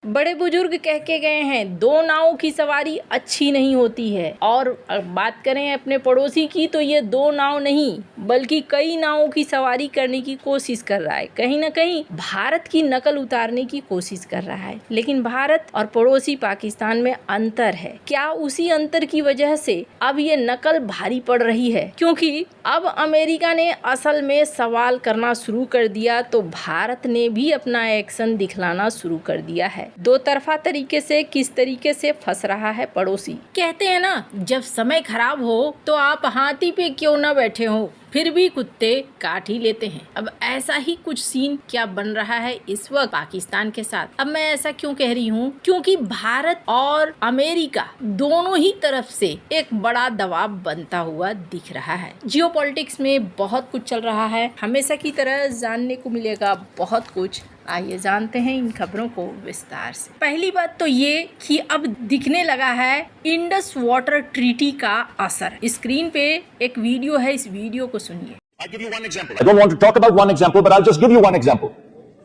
बड़े बुजुर्ग कह के गए हैं, दो नावों की सवारी अच्छी नहीं होती है। और बात करें अपने पड़ोसी की तो ये दो नाव नहीं बल्कि कई नावों की सवारी करने की कोशिश कर रहा है। कहीं ना कहीं भारत की नकल उतारने की कोशिश कर रहा है। लेकिन भारत और पड़ोसी पाकिस्तान में अंतर है। क्या उसी अंतर की वजह से अब ये नकल भारी पड़ रही है? क्योंकि अब अमेरिका ने असल में सवाल करना शुरू कर दिया तो भारत ने भी अपना एक्शन दिखलाना शुरू कर दिया है। दो तरफा तरीके से किस तरीके से फंस रहा है पड़ोसी। कहते हैं ना, जब समय खराब हो तो आप हाथी पे क्यों न बैठे हो, फिर भी कुत्ते काट ही लेते हैं। अब ऐसा ही कुछ सीन क्या बन रहा है इस वक्त पाकिस्तान के साथ। अब मैं ऐसा क्यों कह रही हूँ, क्योंकि भारत और अमेरिका दोनों ही तरफ से एक बड़ा दबाव बनता हुआ दिख रहा है। जियोपॉलिटिक्स में बहुत कुछ चल रहा है, हमेशा की तरह जानने को मिलेगा बहुत कुछ। आइए जानते हैं इन खबरों को विस्तार से। पहली बात तो ये कि अब दिखने लगा है इंडस वाटर ट्रीटी का असर। स्क्रीन पे एक वीडियो है, इस वीडियो को सुनिए। I'll give you one example. I don't want to talk about one example, but I'll just give you one example.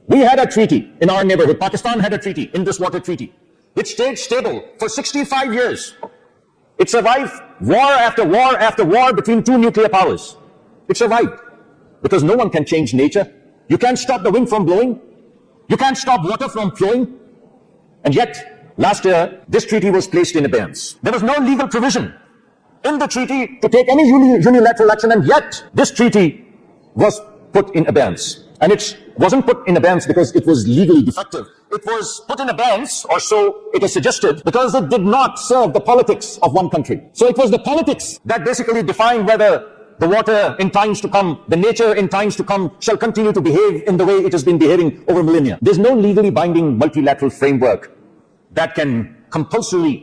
We had a treaty in our neighborhood. Pakistan had a treaty, Indus Water Treaty, which stayed stable for 65 years. It survived war after war after war between two nuclear powers. It survived because no one can change nature. You can't stop the wind from blowing. You can't stop water from flowing. And yet, last year, this treaty was placed in abeyance. There was no legal provision in the treaty to take any unilateral action, and yet this treaty was put in abeyance. And it wasn't put in abeyance because it was legally defective. It was put in abeyance, or so it is suggested, because it did not serve the politics of one country. So it was the politics that basically defined whether the water in times to come, the nature in times to come, shall continue to behave in the way it has been behaving over millennia. There's no legally binding multilateral framework that can compulsorily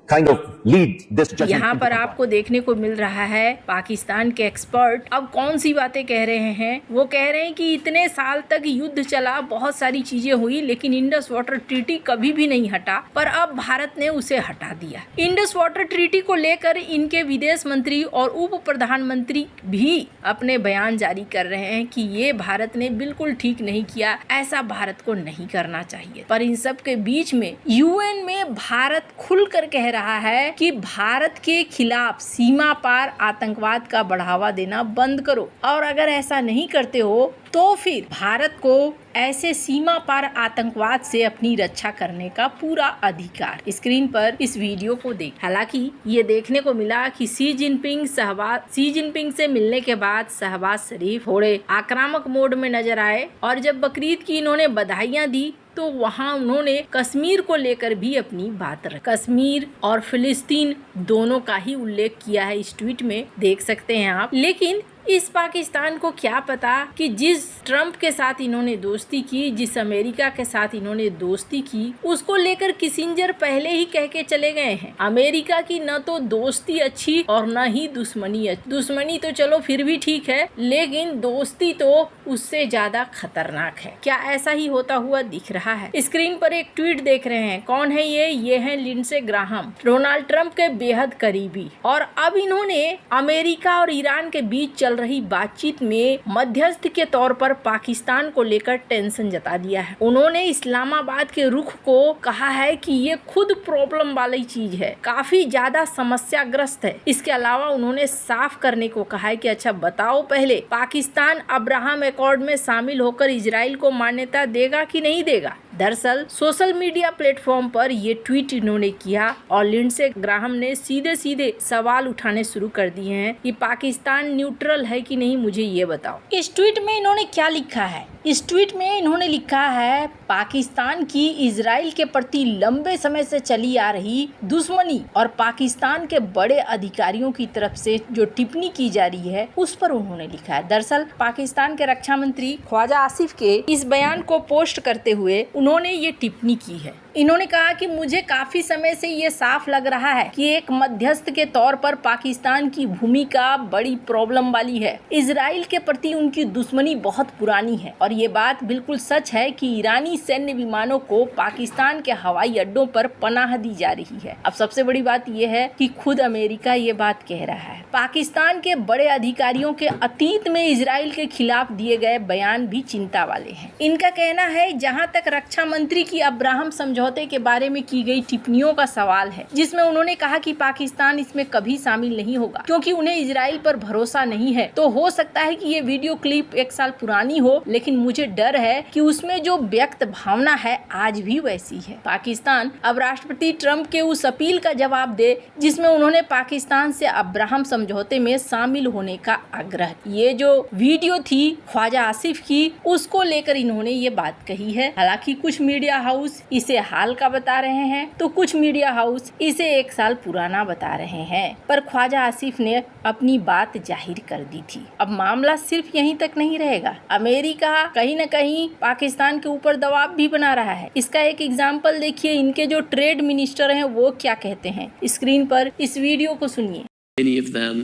kind of lead this judgment. यहाँ पर आपको देखने को मिल रहा है पाकिस्तान के expert अब कौन सी बातें कह रहे हैं। वो कह रहे हैं कि इतने साल तक युद्ध चला, बहुत सारी चीजें हुई, लेकिन इंडस वाटर ट्रीटी कभी भी नहीं हटा, पर अब भारत ने उसे हटा दिया। इंडस वाटर ट्रीटी को लेकर इनके विदेश मंत्री और उप प्रधानमंत्री भी अपने बयान जारी कर रहे हैं कि ये भारत ने बिल्कुल ठीक नहीं किया, ऐसा भारत को नहीं करना चाहिए। पर इन सब के बीच में यूएन में भारत खुलकर कह रहा है कि भारत के खिलाफ सीमा पार आतंकवाद का बढ़ावा देना बंद करो, और अगर ऐसा नहीं करते हो तो फिर भारत को ऐसे सीमा पार आतंकवाद से अपनी रक्षा करने का पूरा अधिकार। स्क्रीन पर इस वीडियो को देख। हालांकि ये देखने को मिला कि शी जिनपिंग से मिलने के बाद शहबाज शरीफ थोड़े आक्रामक मोड में नजर आए, और जब बकरीद की इन्होंने बधाइयां दी तो वहां उन्होंने कश्मीर को लेकर भी अपनी बात रखी। कश्मीर और फिलिस्तीन दोनों का ही उल्लेख किया है इस ट्वीट में, देख सकते हैं आप। लेकिन इस पाकिस्तान को क्या पता कि जिस ट्रंप के साथ इन्होंने दोस्ती की, जिस अमेरिका के साथ इन्होंने दोस्ती की, उसको लेकर किसिंजर पहले ही कह के चले गए हैं अमेरिका की न तो दोस्ती अच्छी और न ही दुश्मनी अच्छी। दुश्मनी तो चलो फिर भी ठीक है, लेकिन दोस्ती तो उससे ज्यादा खतरनाक है। क्या ऐसा ही होता हुआ दिख रहा है? स्क्रीन पर एक ट्वीट देख रहे हैं, कौन है ये है लिंडसे ग्राहम, डोनाल्ड ट्रंप के बेहद करीबी। और अब इन्होंने अमेरिका और ईरान के बीच चल रही बातचीत में मध्यस्थ के तौर पर पाकिस्तान को लेकर टेंशन जता दिया है। उन्होंने इस्लामाबाद के रुख को कहा है कि ये खुद प्रॉब्लम वाली चीज है, काफी ज्यादा समस्याग्रस्त है। इसके अलावा उन्होंने साफ करने को कहा है कि अच्छा बताओ पहले पाकिस्तान अब्राहम एकॉर्ड में शामिल होकर इजराइल को मान्यता देगा कि नहीं देगा। दरअसल सोशल मीडिया प्लेटफॉर्म पर ये ट्वीट इन्होंने किया और लिंडसे ग्राहम ने सीधे सवाल उठाने शुरू कर दिए हैं कि पाकिस्तान न्यूट्रल है कि नहीं, मुझे ये बताओ। इस ट्वीट में इन्होंने क्या लिखा है? इस ट्वीट में इन्होंने लिखा है, पाकिस्तान की इजराइल के प्रति लंबे समय से चली आ रही दुश्मनी और पाकिस्तान के बड़े अधिकारियों की तरफ से जो टिप्पणी की जा रही है उस पर उन्होंने लिखा है। दरअसल पाकिस्तान के रक्षा मंत्री ख्वाजा आसिफ के इस बयान को पोस्ट करते हुए उन्होंने ये टिप्पणी की है। इन्होंने कहा कि मुझे काफी समय से ये साफ लग रहा है कि एक मध्यस्थ के तौर पर पाकिस्तान की भूमिका बड़ी प्रॉब्लम वाली है। इजराइल के प्रति उनकी दुश्मनी बहुत पुरानी है और ये बात बिल्कुल सच है कि ईरानी पाकिस्तानी सैन्य विमानों को पाकिस्तान के हवाई अड्डों पर पनाह दी जा रही है। अब सबसे बड़ी बात यह है कि खुद अमेरिका ये बात कह रहा है। पाकिस्तान के बड़े अधिकारियों के अतीत में इजराइल के खिलाफ दिए गए बयान भी चिंता वाले हैं। इनका कहना है, जहां तक रक्षा मंत्री की अब्राहम समझौते के बारे में की गई टिप्पणियों का सवाल है, जिसमें उन्होंने कहा कि पाकिस्तान इसमें कभी शामिल नहीं होगा क्योंकि उन्हें इजराइल पर भरोसा नहीं है। तो हो सकता है कि ये वीडियो क्लिप 1 साल पुरानी हो, लेकिन मुझे डर है कि उसमें जो व्यक्त भावना है आज भी वैसी है। पाकिस्तान अब राष्ट्रपति ट्रंप के उस अपील का जवाब दे जिसमें उन्होंने पाकिस्तान से अब्राहम समझौते में शामिल होने का आग्रह। ये जो वीडियो थी ख्वाजा आसिफ की, उसको लेकर इन्होंने ये बात कही है। हालांकि कुछ मीडिया हाउस इसे हाल का बता रहे हैं तो कुछ मीडिया हाउस इसे 1 साल पुराना बता रहे हैं, पर ख्वाजा आसिफ ने अपनी बात जाहिर कर दी थी। अब मामला सिर्फ यहीं तक नहीं रहेगा। अमेरिका कहीं न कहीं पाकिस्तान के ऊपर दबाव भी बना रहा है। इसका एक एग्जाम्पल देखिए, इनके जो ट्रेड मिनिस्टर हैं वो क्या कहते हैं। स्क्रीन पर इस वीडियो को सुनिए। Many of them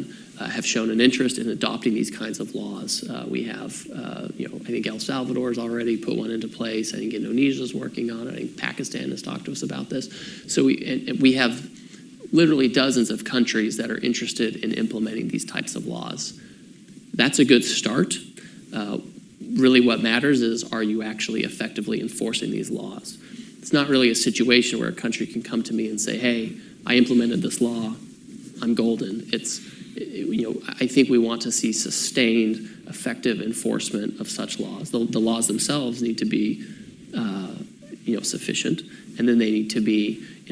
have shown an interest in adopting these kinds of laws. We have, I think El Salvador has already put one into place. I think Indonesia is working on it. I think Pakistan has talked to us about this. So we have literally dozens of countries that are interested in implementing these types of laws. That's a good start. Really what matters is, are you actually effectively enforcing these laws? It's not really a situation where a country can come to me and say, hey, I implemented this law, I'm golden. I think we want to see sustained, effective enforcement of such laws. The laws themselves need to be, sufficient, and then they need to be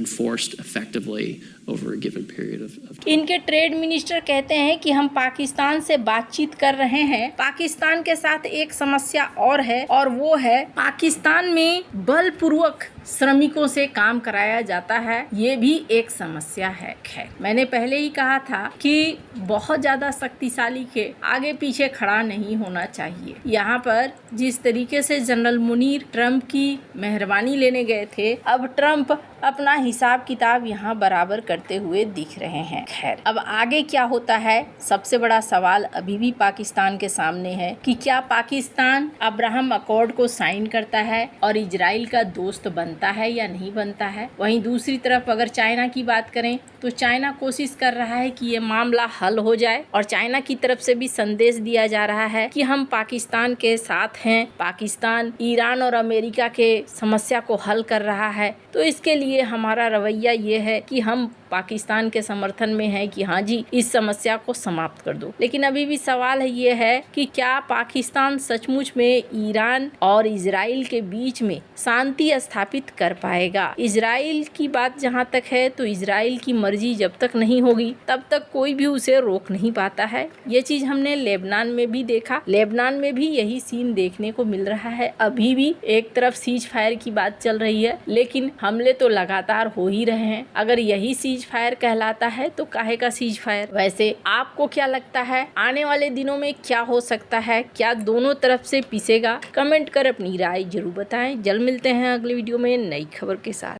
enforced effectively over a given period of time. इनके trade minister कहते हैं कि हम पाकिस्तान से बातचीत कर रहे हैं। पाकिस्तान के साथ एक समस्या और है, और वो है पाकिस्तान में बलपूर्वक श्रमिकों से काम कराया जाता है। ये भी एक समस्या है। खैर, मैंने पहले ही कहा था कि बहुत ज्यादा शक्तिशाली के आगे पीछे खड़ा नहीं होना चाहिए। यहाँ पर जिस तरीके से जनरल मुनीर ट्रंप की मेहरबानी लेने गए थे, अब ट्रंप अपना हिसाब किताब यहाँ बराबर करते हुए दिख रहे हैं। खैर, अब आगे क्या होता है, सबसे बड़ा सवाल अभी भी पाकिस्तान के सामने है कि क्या पाकिस्तान अब्राहम अकॉर्ड को साइन करता है और इजराइल का दोस्त बनता है या नहीं बनता है। वहीं दूसरी तरफ अगर चाइना की बात करें तो चाइना कोशिश कर रहा है कि ये मामला हल हो जाए, और चाइना की तरफ से भी संदेश दिया जा रहा है कि हम पाकिस्तान के साथ हैं। पाकिस्तान ईरान और अमेरिका के समस्या को हल कर रहा है, तो इसके लिए हमारा रवैया ये है कि हम पाकिस्तान के समर्थन में है कि हाँ जी, इस समस्या को समाप्त कर दो। लेकिन अभी भी सवाल है ये है कि क्या पाकिस्तान सचमुच में ईरान और इजराइल के बीच में शांति स्थापित कर पाएगा। इजराइल की बात जहाँ तक है तो इजराइल की मर्जी जब तक नहीं होगी तब तक कोई भी उसे रोक नहीं पाता है। ये चीज हमने लेबनान में भी देखा। लेबनान में भी यही सीन देखने को मिल रहा है। अभी भी एक तरफ सीज फायर की बात चल रही है, लेकिन हमले तो लगातार हो ही रहे हैं। अगर यही सीज फायर कहलाता है तो काहे का सीज फायर। वैसे आपको क्या लगता है, आने वाले दिनों में क्या हो सकता है? क्या दोनों तरफ से पिसेगा? कमेंट कर अपनी राय जरूर बताएं। जल्द मिलते हैं अगले वीडियो में नई खबर के साथ।